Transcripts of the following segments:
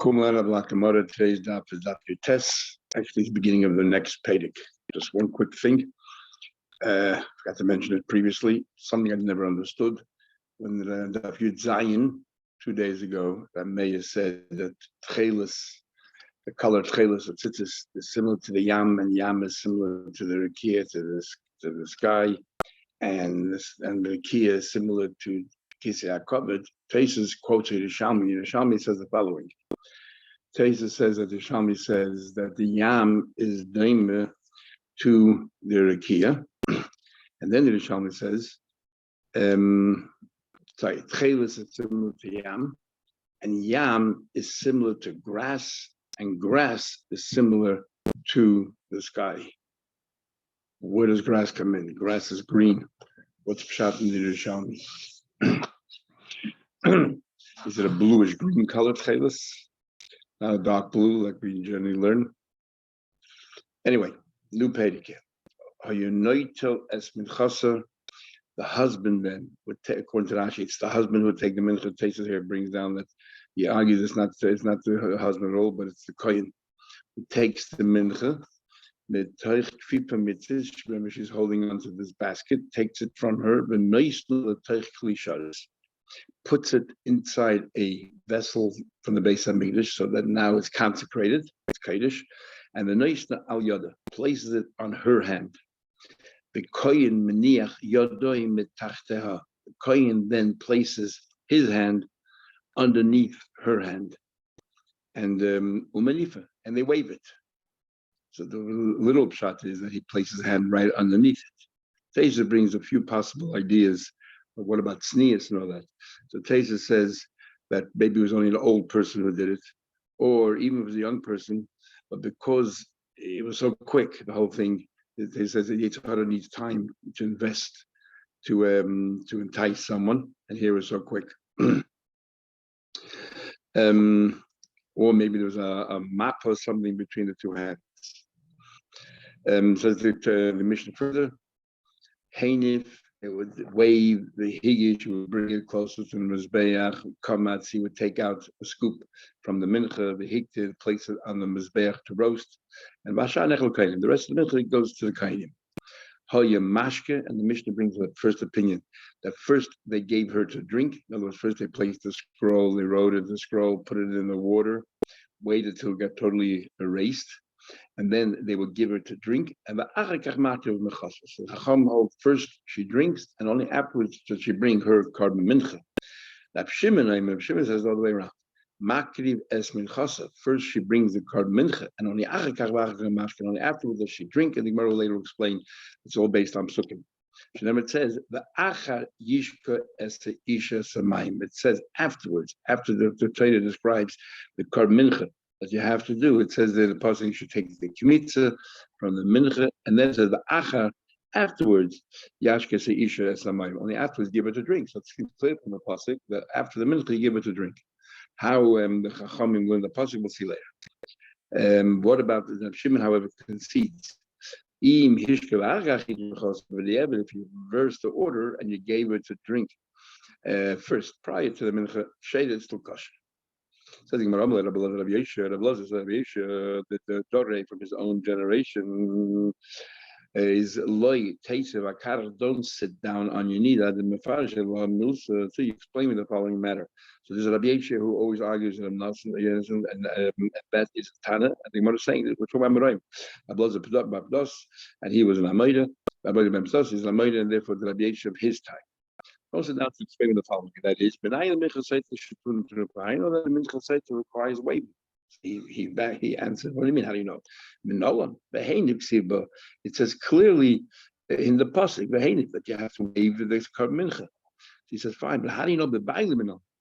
Kumlana Blakamara, today's Daf is Daf Yutes. Actually, it's the beginning of the next Pedic. Just one quick thing. Forgot to mention it previously. Something I'd never understood. When the Daf Yud Zayin 2 days ago, Meir said that Tchelis, the color Tchelis of Tzitzis is similar to the Yam, and Yam is similar to the Rakia, to the sky, and the Rakia is similar to Kisei HaKavod. Tesis quotes Yerushalmi. Yerushalmi says the following. Tesis says that Yerushalmi says that the Yam is daima to the Rakia, and then the Yerushalmi says, Tchelis is similar to Yam, and Yam is similar to grass, and grass is similar to the sky. Where does grass come in? Grass is green. What's pshat in the Yerushalmi? Is it a bluish green color, Tchelis? Not a dark blue like we generally learn. Anyway, new pedicure. The husband then would take, according to Rashi, it's the husband who would take the mincha. Tesis here brings down that he argues it's not the husband at all, but it's the kohen who takes the mincha. Remember, she's holding onto this basket, takes it from her, puts it inside a vessel from the Beis Hamikdash, so that now it's consecrated, it's Kaddish, and the Noishna al Yada places it on her hand. The Kohen meniach yodoi mitachteha. The Kohen then places his hand underneath her hand, and umelifa, and they wave it. So the little pshat is that he places his hand right underneath it. Teisa brings a few possible ideas. But what about sneas and all that? So Teisa says that maybe it was only an old person who did it, or even if it was a young person, but because it was so quick, the whole thing, he says that Yitzhak needs time to invest to entice someone, and here was so quick. Or maybe there was a map or something between the two hands. Says the Mishnah further, Hainif, it would wave the higish, would bring it closer to the mizbeach. Kamatz, he would take out a scoop from the mincha, the hikted, place it on the mizbeach to roast, and vasha nechel kainim. The rest of the mincha goes to the kainim. Hoya mashke, and the Mishnah brings the first opinion that first they gave her to drink. In other words, first they placed the scroll, they wrote it, the scroll, put it in the water, waited till it got totally erased, and then they would give her to drink. And the so Chacham hold first she drinks, and only afterwards does she bring her carbon mincha. Now Shimon says all the way around. Makriv es minchasa. First she brings the carbon mincha, and only afterwards does she drink. And the Gemara will later explain it's all based on psukim. It says the achar yishka es isha samayim. It says afterwards, after the Torah describes the carbon mincha that you have to do. It says that the pasuk you should take the kmitza from the mincha, and then it says the achar afterwards. Yashke se isha es samayim. Only afterwards give her to drink. So it's clear from the pasuk that after the mincha you give her to drink. How the chachamim learn the pasuk we'll see later. What about the Shimon? However, concedes. If you reverse the order and you gave her to drink first prior to the mincha, shade is still kosher. So the Gemara that the Torah from his own generation is loy teisev akar. Don't sit down on your knee. So you explain me the following matter. So there's a Rabbi Yeshua who always argues that I'm not, and that is Tana. I think what I'm saying is we're talking about Merayim. And he was an Amayda. Rabbi Bemstos is an Amayda, and therefore the Rabbi Yeshua of his time. Also now to explain the following. That is, I know that the Mincha Seita requires waving. He answered, what do you mean? How do you know? It says clearly in the pasuk that you have to wave the carbon mincha. He says, fine, but how do you know the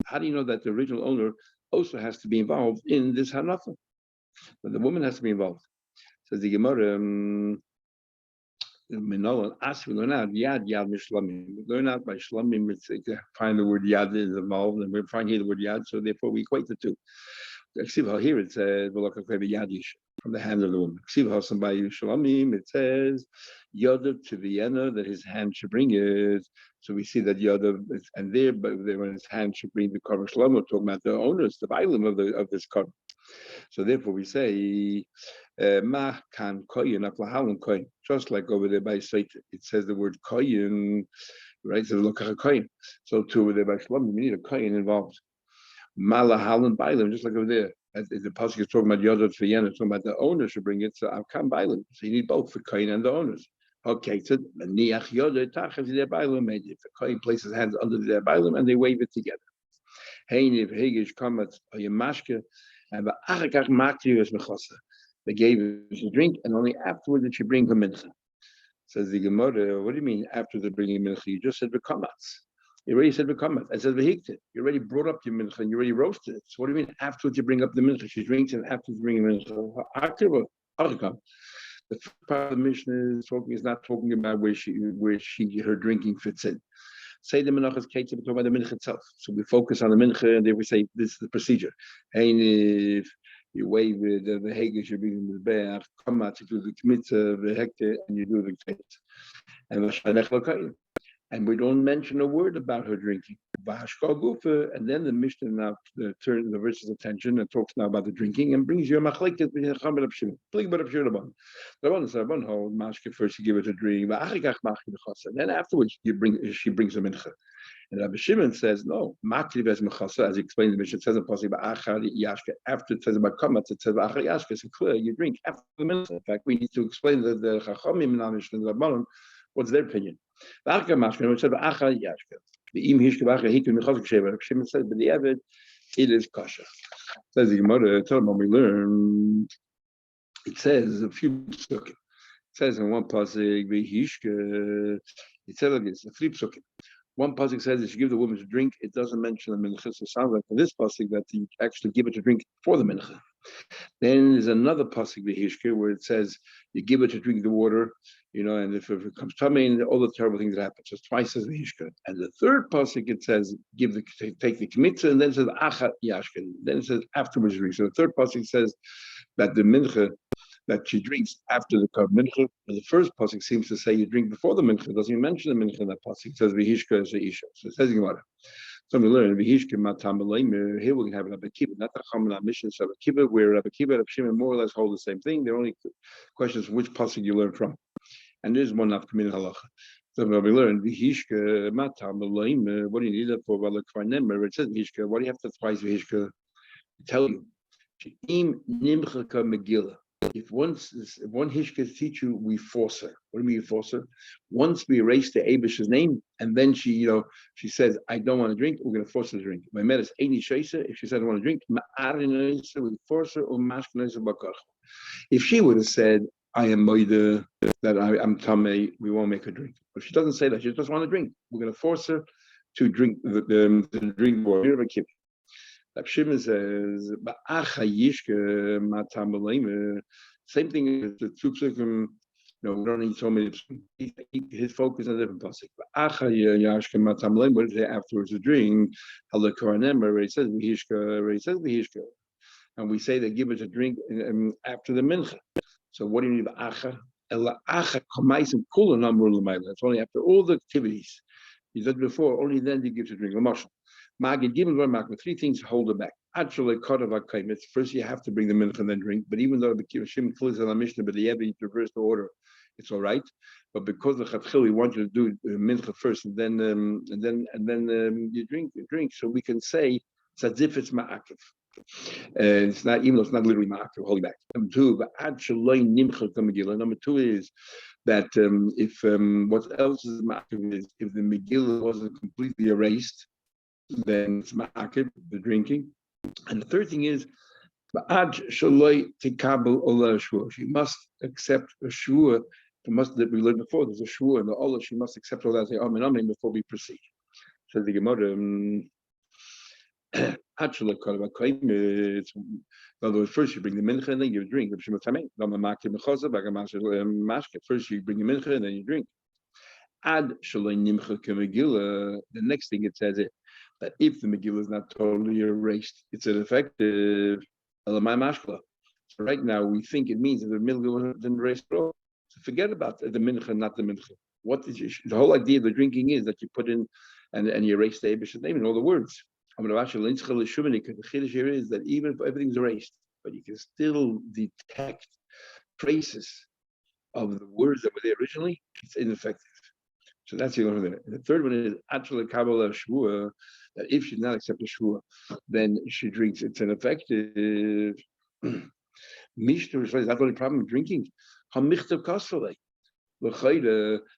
How do you know that the original owner also has to be involved in this hanafa? But the woman has to be involved. Says the Gemara, we learn out yad mishlamim. We learn out by shlamim. Find the word yad is involved, and we find here the word yad, so therefore we equate the two. Here it says from the hand of the woman. It says Yoda to Vienna that his hand should bring it. So we see that Yoda and there, but when his hand should bring the korban shlomo, talking about the owners, the bailim of this korban. So therefore we say, ma kan koyin aflahalun koyin. Just like over there by Sotah, it says the word koyin, right? So look at a koyin. So too over there by Shlom, we need a koyin involved. Malahalun bailim, just like over there. The pasuk is talking about Yodot Vienna, talking about the owner should bring it. So Avkam bailim. So you need both the koyin and the owners. Okay, so niach Yodot tachas their bailim. If the koyin places his hands under their bailim and they wave it together. Heiniv Higish Kamat Yamashka and the Achakach Makti was Mechasa. They gave her to drink, and only afterward did she bring her mincha. Says the Gemara, what do you mean after the bringing mincha? You just said v'kamatz. You already said v'kamatz. I said v'hikted. You already brought up your mincha and you already roasted it. So what do you mean afterwards you bring up the mincha? She drinks and afterwards bring mincha. The first part of the Mishnah is not talking about where her drinking fits in. Say the menachas keitzah, we're talking about the mincha itself. So we focus on the mincha, and then we say this is the procedure. And if you wave the hegesh, you bring the beach, come out, you do the kmitza, the hekte, and you do the keitzah. And we don't mention a word about her drinking. And then the Mishnah now turns the verse's attention and talks now about the drinking and brings you a machlekes between Chacham and Rabbi Shimon. The one hold mashke first you give it a drink, and then afterwards she brings a mincha. And Rabbi Shimon says no, makriv as mechasa, as he explains the Mishnah. It says in Pasuk ba'achar yashke. After it says about kamatz, it says ba'achar yashke. So clear, you drink after the mincha. In fact, we need to explain the Chachamim in our Mishnah, the Rabbanon, what's their opinion. The Shimon says, but the Evid, it is kasha. Says the Gemara, tell them when we learn, it says a few psukim. It says in one pasuk, it says like this, a three psukim. One pasuk says if you give the woman to drink, it doesn't mention the mincha. So it sounds like in this pasuk that you actually give it to drink for the mincha. Then there's another pasuk v'hishke where it says you give it to drink the water, and if it comes tummy, all the terrible things that happen. So it's twice as v'hishke. And the third pasuk it says take the kmitza, and then it says achat yashke. Then it says afterwards drink. So the third pasuk says that the mincha that she drinks after the kar mincha. And the first pasuk seems to say you drink before the mincha. It doesn't even mention the mincha in that pasuk. It says v'hishke as a isha. So it says about it. So we learn v'hishke matam. Here we have Rabbi Kiva, not the Chachamim mission. So Rabbi Kiva, where Rabbi Kiva and Rabbi Shimon more or less hold the same thing. The only question is which pasuk you learn from. And there's one of community halacha. So we learn v'hishke matam. What do you need that for? Well, it says v'hishke. What do you have to twice v'hishke? Tell you. Im nimchaka megillah. If one hishka teach you, we force her. What do you mean we force her? Once we erase the Abish's name, and then she says, I don't want to drink, we're going to force her to drink. My medis any shaisa, if she says I want to drink, we force her or if she would have said, I am moida, that I'm tamei, we won't make her drink. But she doesn't say that, she just want to drink. We're going to force her to drink the drink water. Shimon says, same thing as the two psukim. We don't need so many. His focus on a different pasuk. What is it afterwards? The drink. It says v'hishka. And we say they give it a drink after the mincha. So what do you need? Acha. It's only after all the activities. You said before, only then you give to drink. Three things hold it back. Actually, first you have to bring the mincha and then drink. But even though the Shim closes on the Mishnah, but the Evi reverse the order, it's all right. But because the Chatchil, we want you to do mincha first, and then you drink. So we can say it's as if it's ma'akiv. It's not, even though it's not literally ma'akiv, holding back. Number two is that if what else is ma'akiv is if the Megillah wasn't completely erased, then it's ma'akiv, the drinking. And the third thing is, she must accept a shua. That we learned before, there's a shua and the olah. She must accept all that, say amen, amen before we proceed. So the Gemara, in other words, first you bring the mincha and then you drink. First you bring the mincha and then you drink. The next thing it says it that if the Megillah is not totally erased, it's ineffective. So right now we think it means that the Megillah wasn't erased at all. So forget about the mincha, not the mincha. The whole idea of the drinking is that you put in and you erase the Abish's name and all the words. The chiddush here is that even if everything's erased, but you can still detect traces of the words that were there originally. It's ineffective. So that's the only one. The third one is actually Kabbalah Shvua, that if she does not accept the Shvua, then she drinks. It's ineffective. Mishter is that's the only problem with drinking. Hamichtav Kasvale.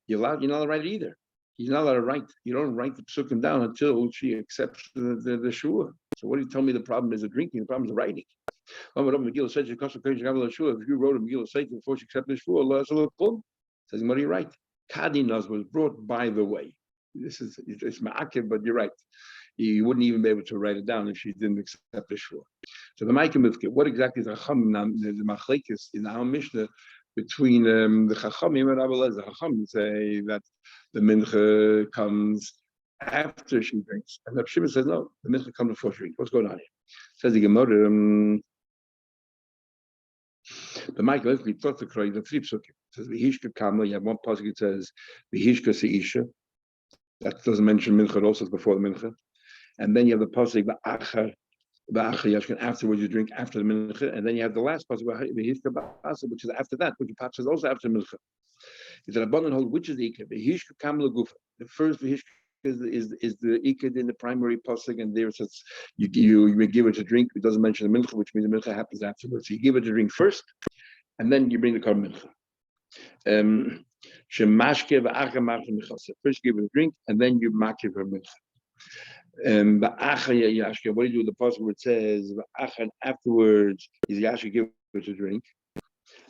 You're not allowed to write it either. You're not allowed to write. You don't write the psukim down until she accepts the Shvua. So what do you tell me the problem is the drinking? The problem is the writing. If you wrote a Megillah Sefer before she accepted the Shvua, says, what do you write? Kadinas was brought by the way. It's ma'akev, but you're right. You wouldn't even be able to write it down if she didn't accept the shvur. So the Ma'akev Mifke, what exactly is the machlekes in our Mishnah between the Chachamim and Rabbi Elazar? The Chachamim say that the mincha comes after she drinks, and Rabbi Shimon says no, the mincha comes before she drinks. What's going on here? Says the Gemara. The Michael we thought the Kroy the three psukim. Says Vihishka Kamla. You have one pasuk that says Vihishka Seisha. That doesn't mention mincha. Also before the mincha. And then you have the pasuk Ba'achar Yashkin. Afterwards you drink after the mincha. And then you have the last pasuk Vihishka Ba'asa, which is after that, which is also after mincha. It's an abundant hold. Which is the ikar? Vihishka Kamla Gufa. The first Vihishka is the ikad in the primary pasuk, and there it says you give it to drink. It doesn't mention the mincha, which means the mincha happens afterwards. So you give it to drink first, and then you bring the korban mincha. First you give it a drink, and then you makiv her mincha. What do you do with the pasuk where it says and afterwards is yashka give it to drink?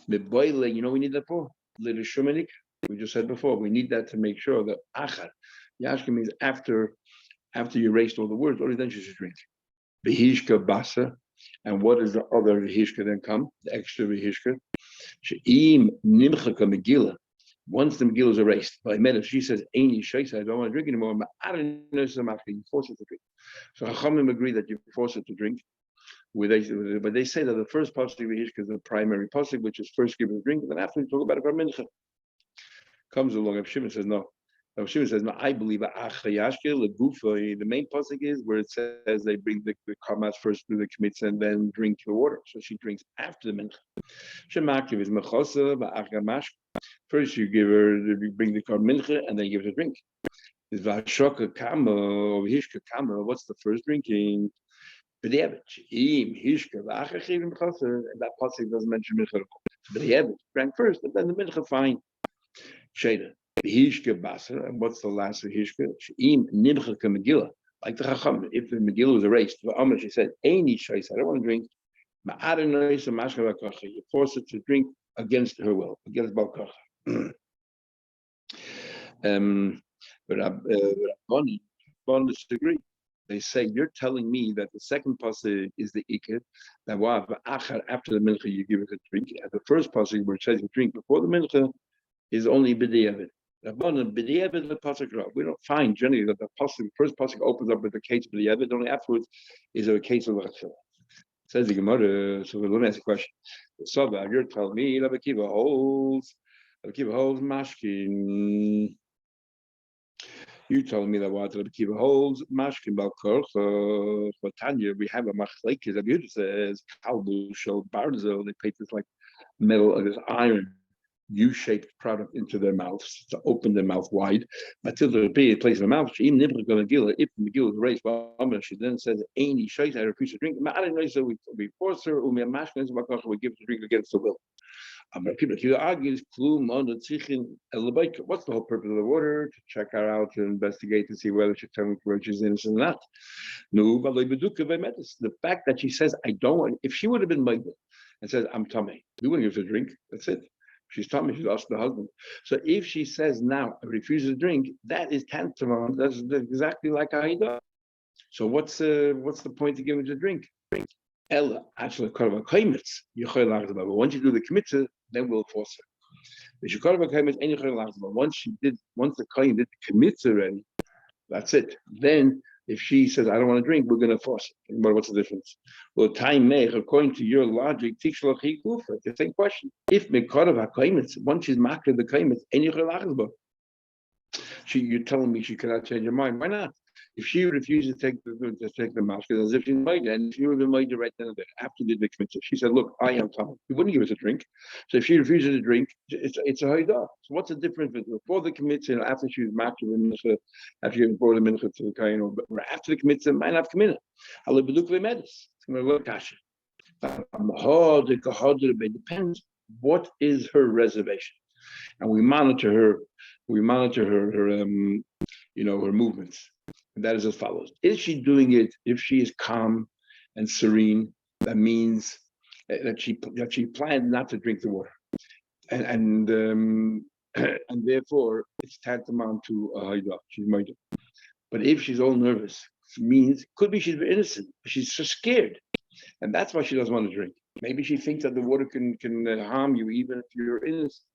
You know we need that for little shumanik. We just said before we need that to make sure that achar. Yashka means after you erased all the words, only then you should drink. Vihishka basa, and what is the other vihishka then come? The extra vihishka. She'im nimchaka megillah. Once the megillah is erased, by if she says Aini Shaisa, I don't want to drink anymore. You force her to drink. So Chachamim agree that you force her to drink. But they say that the first pasuk vihishka is the primary pasuk, which is first give her a drink, and then after we talk about it for mincha. Comes along, and Shimon says no. Shimon says, no, I believe the main pasuk is where it says they bring the karmas first through the kmitza and then drink the water. So she drinks after the mincha. Shemakiv is mechosa ba'achar. First you bring the korban mincha and then you give it a drink. Is v'hashoka kama or hishka kama. What's the first drinking? B'diavad. Hishka v'achar chivim mechosa. And that pasuk doesn't mention mincha. B'diavad drank first, and then the mincha fine. Sheda. Vihishka basa, and what's the last Vihishka? She'im nimchaka Megillah. Like the Chacham, if the Megillah was erased, she said, Aini Shais, I don't want to drink. You force her to drink against her will, against Balkacha. But Rabban disagree. They say, you're telling me that the second pasuk is the iked, that after the mincha you give it a drink. At the first pasuk where it says you drink before the mincha is only b'diavad. We don't find generally that the first pasuk opens up with the case of b'diavad. Only afterwards is there a case of rachel. Says the Gemara. So let me ask a question. So you're telling me Rabbi Akiva holds mashkin. You telling me that what Rabbi Akiva holds mashkin balkorcha. But Tanya, we have a machlekes. Rabbi Yehuda says kalbu shel barzel. They paint this like metal, this iron U-shaped product into their mouths to open their mouth wide. But till the place of the mouth, if the Megillah is raised, she then says, "Aini shayta," I refuse to drink. So we force her. We give her to drink against the will. People argues, what's the whole purpose of the water? To check her out, to investigate, to see whether she's telling where she's innocent or not. No, the fact that she says, "I don't want," if she would have been like and says, "I'm tummy," we wouldn't give her to drink. That's it. She's tummy. She's asked the husband. So if she says now, "I refuse to drink," that is tantamount. That's exactly like Aida. So what's the point to give her to drink? Ella actually but once you do the kmitza, then we'll force her. Once the kohen did the kmitza already, that's it. Then if she says, "I don't want to drink," we're going to force it. But what's the difference? Well, time may, according to your logic, it's the same question. If once she's marked the kaimitz, you're telling me she cannot change her mind. Why not? If she refuses to take the mashka, as if she's made, and she would have made right then and there after the mitzvah, she said, "Look, I am Tom. You wouldn't give us a drink." So if she refuses to drink, it's a haidah. So what's the difference before the mitzvah and after she was marked with mincha, after she brought the mincha to the kain, or after the mitzvah, might have come in. I'll be looking at this. It's going to look kasha. It depends. What is her reservation? And we monitor her. We monitor her her movements. And that is as follows. Is she doing it, if she is calm and serene, that means that she planned not to drink the water. And and therefore it's tantamount to a haidah. She's made. But if she's all nervous, it means could be she's innocent, but she's so scared. And that's why she doesn't want to drink. Maybe she thinks that the water can harm you even if you're innocent.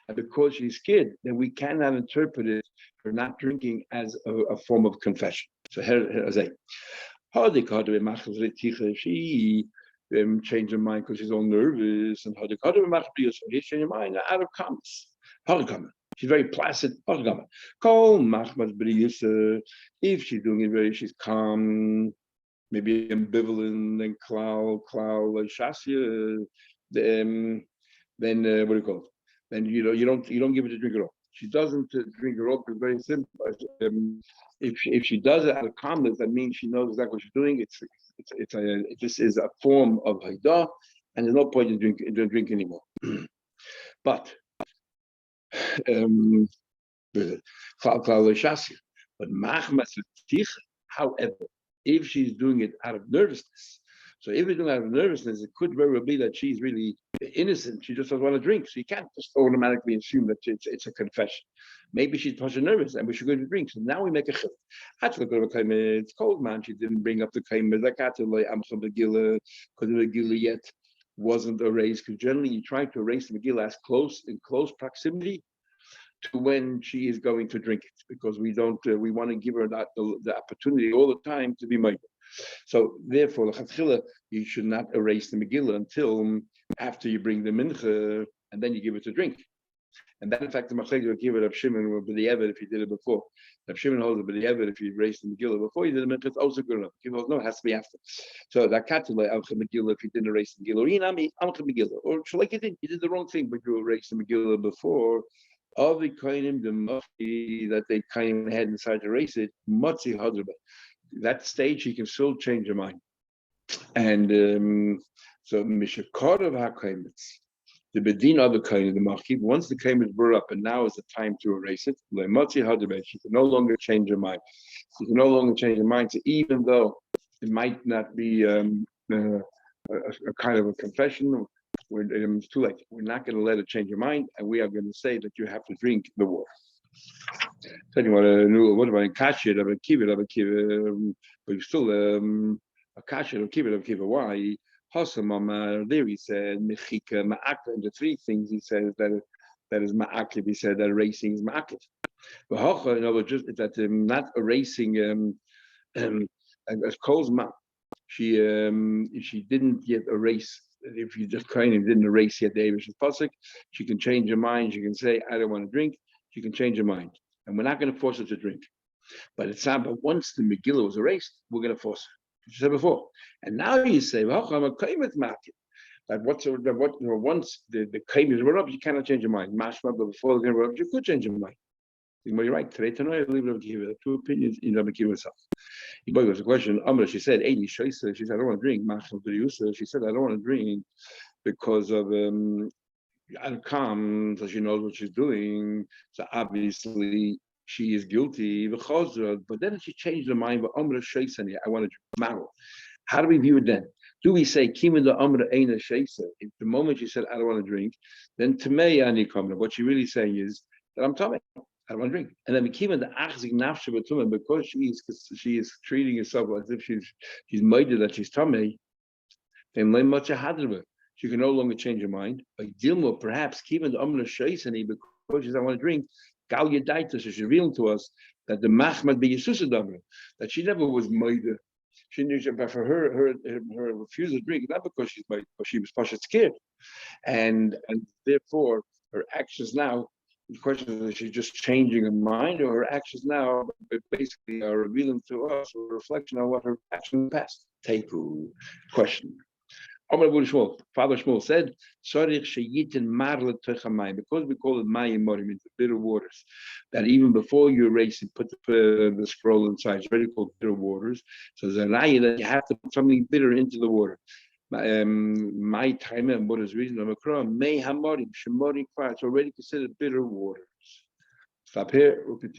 And because she's scared, then we cannot interpret it for not drinking as a form of confession. So here I say, if she changed her mind because she's all nervous, and she's changed her mind out of calmness. She's very placid. If she's doing it very, she's calm, maybe ambivalent and cloud shasya, then what do you call it? Then you don't give it a drink at all. She doesn't drink at all. It's very simple. If she does it out of calmness, that means she knows exactly what she's doing. This is a form of haidah, and there's no point in drink anymore. But however, if she's doing it out of nervousness, so if you're doing it out of nervousness, it could very well be that she's really innocent. She just doesn't want to drink. So you can't just automatically assume that it's a confession. Maybe she's pushing nervous and we should go to drink. So now we make a chiluk. It's cold, man. She didn't bring up the kaim because the Megillah yet wasn't erased. Because generally you try to erase the Megillah as in close proximity to when she is going to drink it, because we want to give her the opportunity all the time to be made. So therefore, you should not erase the Megillah until after you bring the mincha, and then you give it to drink. And that, in fact, the Machleik will give it Rav Shimon or B'diavad if you did it before. Rav Shimon holds the B'diavad if you erased the Megillah before you did the mincha, it's also good enough. No, it has to be after. So that Katila Alcha Megillah if you didn't erase the Megillah, or Alcha Megillah, or like you did the wrong thing, but you erased the Megillah before. All the kainim, the mufti that they kind of had inside to erase it, matzi hadraba. That stage, he can still change your mind. And so mishakarav hakaimitz, the bedin of the kainim, the machib. Once the kainim is brought up, and now is the time to erase it. Matzi hadraba. She can no longer change her mind. She can no longer change her mind. So even though it might not be a kind of a confession. It's too late. We're not going to let it change your mind, and we are going to say that you have to drink the water. So you want to know what about kasher? But you still a kasher of kibbut. Why? Hasam there he said mechika ma'akah, and the three things he says that is ma'akah. He said that erasing is ma'akah. But hacha, in other words, just that not erasing as Kohl's ma. She didn't yet erase. If you just kind of didn't erase yet the Eivish's pasuk, she can change her mind. She can say, "I don't want to drink." She can change her mind, and we're not going to force her to drink. But it's not. But once the Megillah was erased, we're going to force her. You said before, and now you say, "Well, I'm a kaimet market." That once the kaim is run up, you cannot change your mind. Mashma, but before the kaim run up, you could change your mind. You're right. Today, tonight, I believe Rabbi Kiva. Two opinions in Rabbi Kiva herself. He was a question. Amra, she said, "80 shoysa." She said, "I don't want to drink." Machal b'yusa. She said, "I don't want to drink because of calm, so she knows what she's doing. So obviously she is guilty." But then she changed her mind. But Amra shoysa, I want to drink. How do we view it then? Do we say Kima the Amra Eina Shoysa? If the moment she said, "I don't want to drink," then Tamei Ani Kamna. What she's really saying is that I'm Tamei. I don't want to drink. And then the achzik nafshe b'tumah, because she is treating herself as if she's made that she's tamei. Then she can no longer change her mind. By Dilma, perhaps even the amna shaisani, because she doesn't want to drink. Gal Yedaita, so she's revealing to us that the machmad be Yesusa damra, that she never was made. She knew, but for her refusal to drink, not because she's made, but she was scared, and therefore her actions now The question is she's just changing her mind, or her actions now basically are revealing to us a reflection on what her actions in the past. Teiku. Question. Father Shmuel said, because we call it mayim morim, into bitter waters, that even before you erase it, put the scroll inside, it's already called bitter waters. So Zanaya, that you have to put something bitter into the water. My time and what is reason may hamorim, shemorim, it's already considered bitter waters. Stop here. We'll continue.